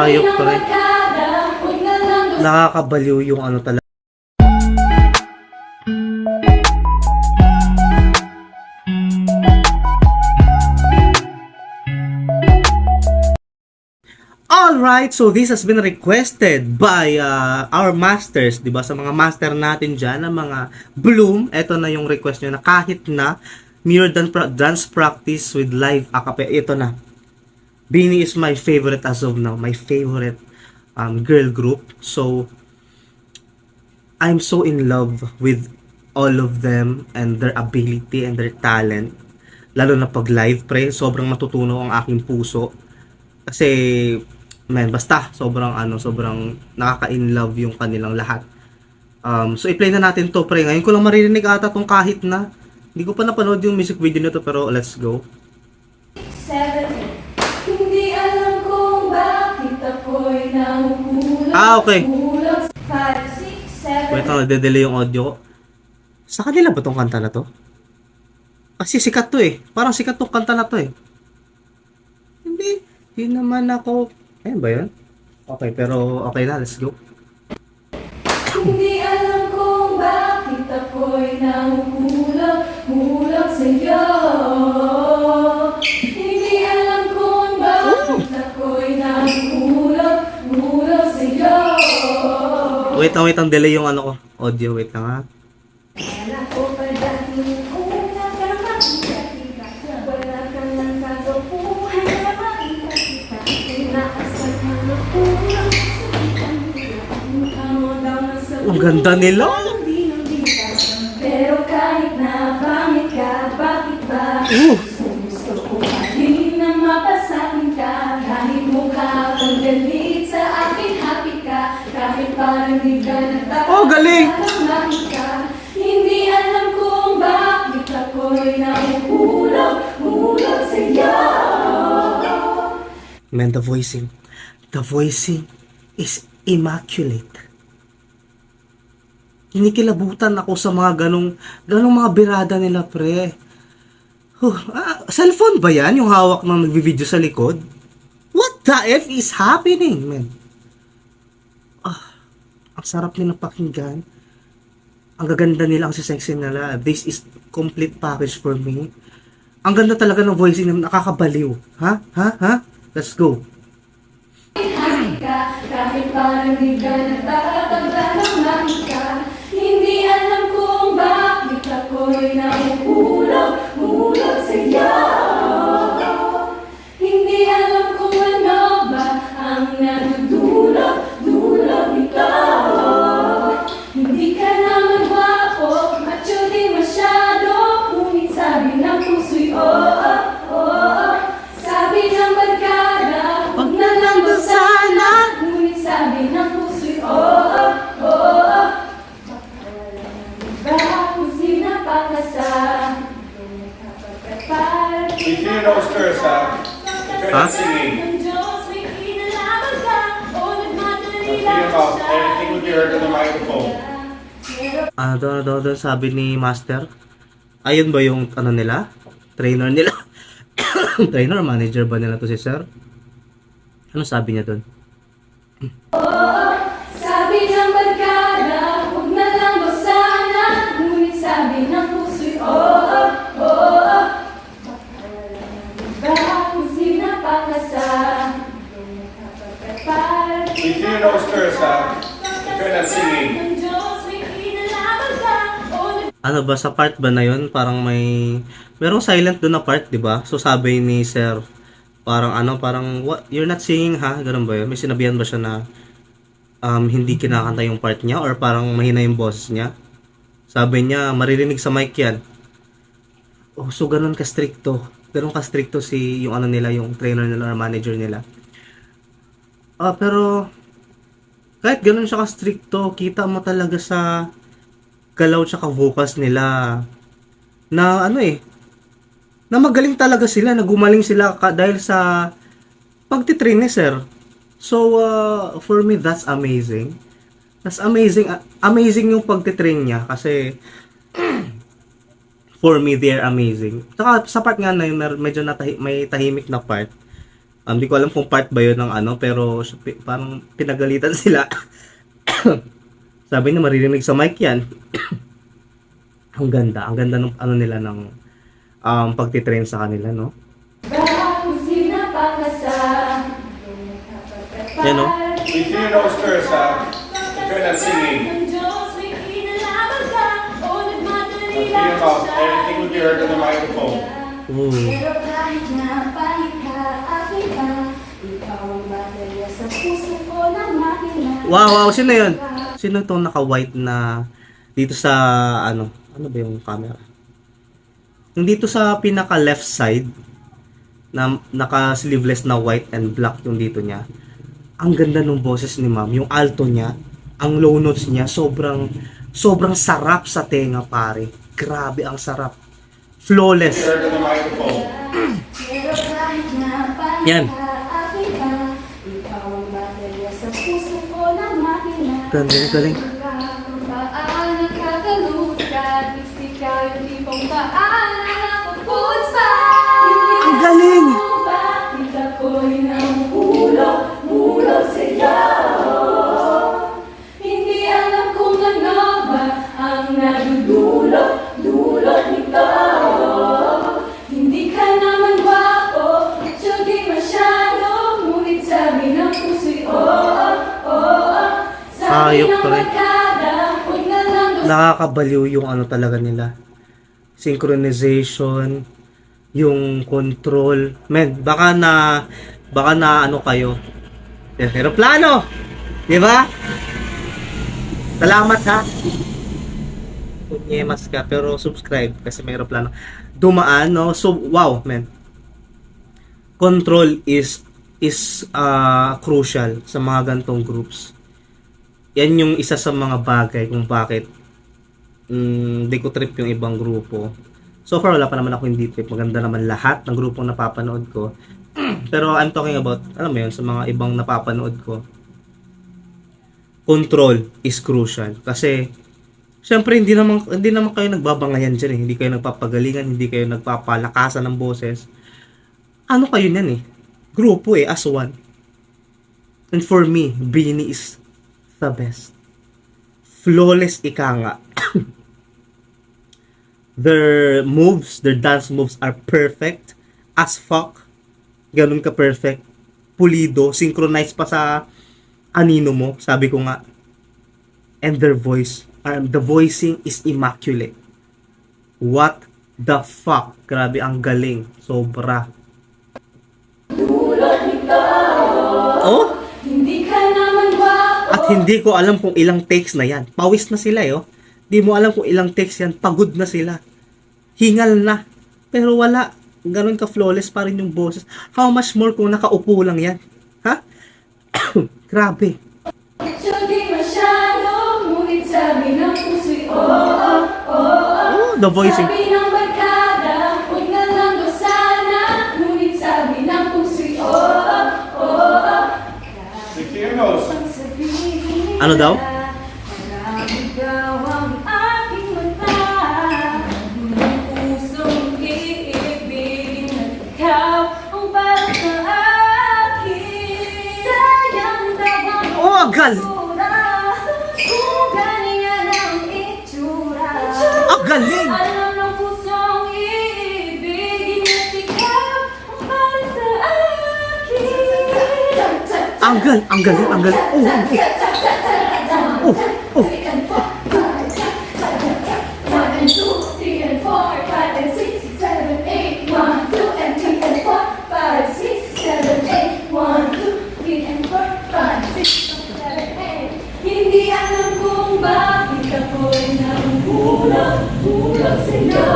hayop pre. Nakakabaliw yung ano talaga. Alright, so this has been requested by our masters, di ba? Sa mga master natin dyan, ng mga Bloom, eto na yung request nyo na kahit na mirror dance practice with live acapella, ito na. Beanie is my favorite as of now, my favorite girl group. So, I'm so in love with all of them and their ability and their talent. Lalo na pag live, pre, sobrang matutunaw ang aking puso. Kasi, man, basta sobrang nakaka-in-love yung kanilang lahat. So i-play na natin to pre. Ngayon ko lang maririnig ata tong kahit na. Hindi ko pa napanood yung music video nito pero let's go. 7, hindi alam kung bakit ako'y nahuhulog. Okay. 5, 6, 7. Wait lang, nade-delay yung audio ko. Sa kanila ba tong kanta na to? Kasi sikat to eh. Parang sikat tong kanta na to eh. Hindi naman ako. Ayun ba yun? Okay, pero okay na, let's go. Hindi alam kung bakit ako'y nahuhulog sa'yo. Hindi alam kung bakit ako'y nahuhulog sa'yo. Wait lang, delay yung ano ko. Audio, wait lang ha. Wala ko pa dati kung nakakakita. Wala ka lang katopuhan na makita-kita. Inaasal ka na pulang sa Ang ganda nila. pero kahit na pangit ka, bakit ba? Gusto ko pa din na mapasakin ka. Kahit mukha kang galit sa akin, happy ka. Kahit parang di ka nagtatapos. Oh, galing! Hindi alam kung bakit ako'y nahuhulog sa'yo. Man, the voicing is immaculate. Kinikilabutan ako sa mga ganong mga birada nila, pre. Cellphone ba yan? Yung hawak ng nagvi-video sa likod? What the F is happening, man? Ang sarap nila pakinggan. Ang gaganda nila, ang sexy nila. This is complete package for me. Ang ganda talaga ng voicing na nakakabaliw. Ha? Let's go. Kahit parang di ka nagtatanda ng makita. Hindi alam kung bakit ako'y nahuhulog sa'yo. Hindi alam kung ano ba ang nadudulog ito. Hindi ka naman gwapo, macho di masyado. Ngunit sabi ng puso'y sabi ng barkada, huwag na lang ba sana. Ngunit sabi ng puso'y bakit sinapakasa? If you know Sturs, if you're not singing, think about everything would be heard on the microphone. Doon sabi ni Master. Ayun ba yung ano nila? Trainer nila? Trainer, manager ba nila to si Sir? Ano sabi niya doon? Sabi ng barkada, huwag na lang ba sana. Ngunit sabi ng puso'y bakit sinapakasa? If you know Sturs, if you're not singing, Ano ba, sa part ba na yun? Parang merong silent doon na part, di ba? So sabi ni Sir, parang what, you're not singing ha? Ganun ba yun? May sinabihan ba siya na hindi kinakanta yung part niya or parang mahina yung boses niya? Sabi niya, maririnig sa mic yan. Oh, so ganun ka-stricto. Ganun ka-stricto yung nila, yung trainer nila or manager nila. Pero kahit ganun siya ka-stricto, kita mo talaga sa galaw tsaka vocals nila na na magaling talaga sila, na gumaling sila dahil sa pagtitrain ni Sir. So for me, that's amazing. That's amazing. Amazing yung pagtitrain niya kasi for me, they're amazing. Saka sa part nga na yun, medyo may tahimik na part. Hindi ko alam kung part ba yun ng ano, pero parang pinagalitan sila. Sabi niya maririnig sa mic yan. Ang ganda ng ano nila ng pagtitrain sa kanila, no? Bago sinapakasal. Yan, no? If you know curse, if you're not singing, open your mouth. Everything will be heard on the microphone. Ooh. Pero kahit na palikha, aking ka, ikaw ang baterya sa puso ko na makina. Wow, sino yun? Sino itong naka-white na dito sa ano ba yung camera? Yung dito sa pinaka left side na naka-sleeveless na white and black yung dito niya. Ang ganda ng boses ni ma'am. Yung alto niya, ang low notes niya, sobrang sarap sa tenga, pare. Grabe, ang sarap. Flawless. Heard on the microphone. Pero kahit na palikha, Yan. aking ka, ikaw ang baterya sa puso ko na makina. Galing. Paan nakakalutan, ikaw yung tipong paan nakapagputs pa. Ang galing! Bakit ako'y nahulog sa'yo? Hindi alam kung ano ba ang nadudulot nito. Hindi ka naman gwapo, medyo di masyado, ngunit sabi ng puso'y sabi Ayok ng pa rin. barkada, huwag na lang gusto. Nakakabaliw yung ano talaga nila. Synchronization, yung control. Men, baka na ano kayo. Aeroplano! Di ba? Salamat ha. Kunyemas ka, pero subscribe kasi may aeroplano. Dumaan, no? So, wow, men. Control is crucial sa mga gantong groups. Yan yung isa sa mga bagay kung bakit di ko trip yung ibang grupo. So far, wala pa naman ako hindi trip. Maganda naman lahat ng grupong napapanood ko. Pero I'm talking about, alam mo yun, sa mga ibang napapanood ko. Control is crucial. Kasi, syempre, hindi naman kayo nagbabangayan dyan eh. Hindi kayo nagpapagalingan, hindi kayo nagpapalakasan ng boses. Ano kayo yan eh? Grupo eh, as one. And for me, Beanie is the best. Flawless ika nga. Their dance moves are perfect as fuck. Ganun ka perfect. Pulido, synchronized pa sa anino mo, sabi ko nga. And their voice, the voicing is immaculate. What the fuck? Grabe, ang galing. Sobra. Oh? Hindi ka naman gwapo. At hindi ko alam kung ilang takes na yan. Pawis na sila, yo. Di mo alam kung ilang takes yan. Pagod na sila. Hingal na. Pero wala. Ganun ka flawless pa rin yung boses. How much more kung nakaupo lang yan? Ha? Grabe. Medyo di masyado, ngunit sabi ng puso'y The voicing. Sabi ng barkada, huwag na lang daw sana, ngunit sabi ng puso'y Stick to your nose. Ano daw? Marami daw ang aking mata, ang pusong iibigin at ikaw ang para sa akin. Sayang daw ang Oh, gal! itsura, kung ganyan ang itsura. Ang galing! Alam ng pusong iibigin at ikaw ang para sa akin. Ang galing! Oh. Three and four, five, six, seven, eight. 1 and 2, 3 and 4, 5 and 6, 7, 8. 1, 2 and 3 and 4, 5, 6, 7, 8. 1, 2, 3 and 4, 5, 6, 7, 8. Hindi alam kung bakit ako'y nahulog sa'yo.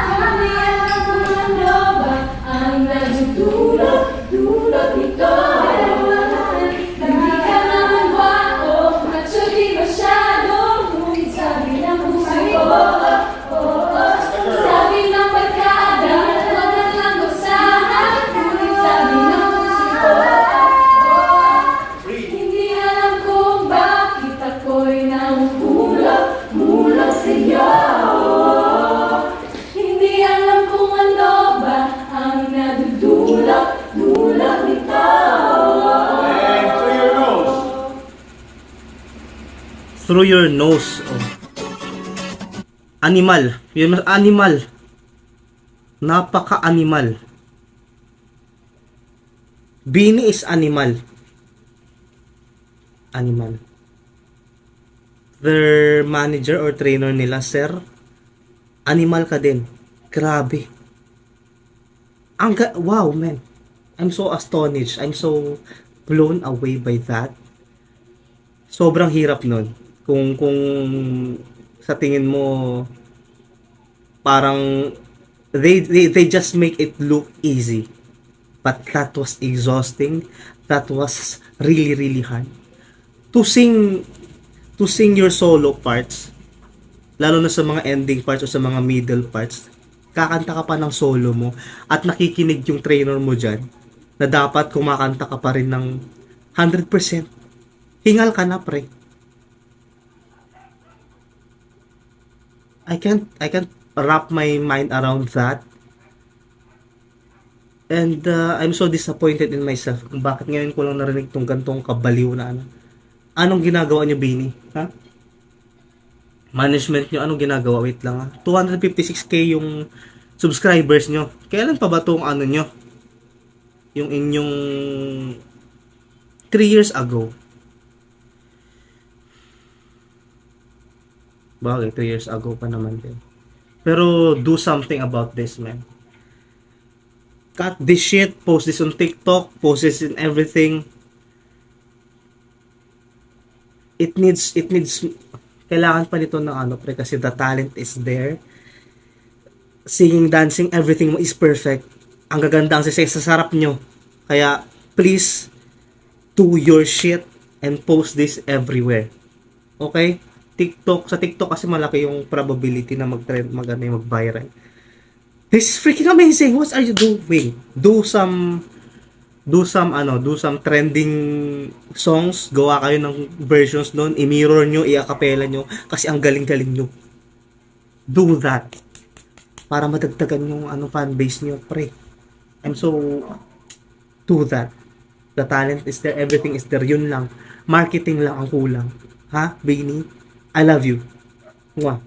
Hindi alam kung ano ba ang nadudulot nito. Hindi ka naman gwapo, through your nose. Oh. Animal. Yun, animal. Napaka-animal. Bini is animal. Animal. Their manager or trainer nila, sir, animal ka din. Grabe. Wow, man. I'm so astonished. I'm so blown away by that. Sobrang hirap nun. Kung sa tingin mo parang they just make it look easy. But that was exhausting. That was really, really hard. To sing your solo parts, lalo na sa mga ending parts o sa mga middle parts, kakanta ka pa ng solo mo at nakikinig yung trainer mo dyan na dapat kumakanta ka pa rin ng 100%. Hingal ka na, pre. I can't wrap my mind around that. And I'm so disappointed in myself kung bakit ngayon ko lang narinig tong gantong kabaliw na ano. Anong ginagawa nyo, Bini? Ha? Management nyo, anong ginagawa? Wait lang ha. 256k yung subscribers nyo. Kailan pa ba tong ano nyo? Yung inyong 3 years ago. Bagay, 3 years ago pa naman din. Pero do something about this, man. Cut this shit, post this on TikTok, post this in everything. It needs kailangan pa nito ng ano, pre, kasi the talent is there. Singing, dancing, everything mo is perfect. Ang gaganda ang sa sarap nyo. Kaya please do your shit and post this everywhere. Okay? Sa TikTok kasi malaki yung probability na mag-trend, mag-viral. This is freaking amazing. What are you doing? Do some trending songs. Gawa kayo ng versions doon. I-mirror nyo, i-acapella nyo. Kasi ang galing-galing nyo. Do that. Para madagdagan yung fanbase nyo, pre. Do that. The talent is there. Everything is there. Yun lang. Marketing lang ang kulang. Ha, Bini? I love you. Mwah.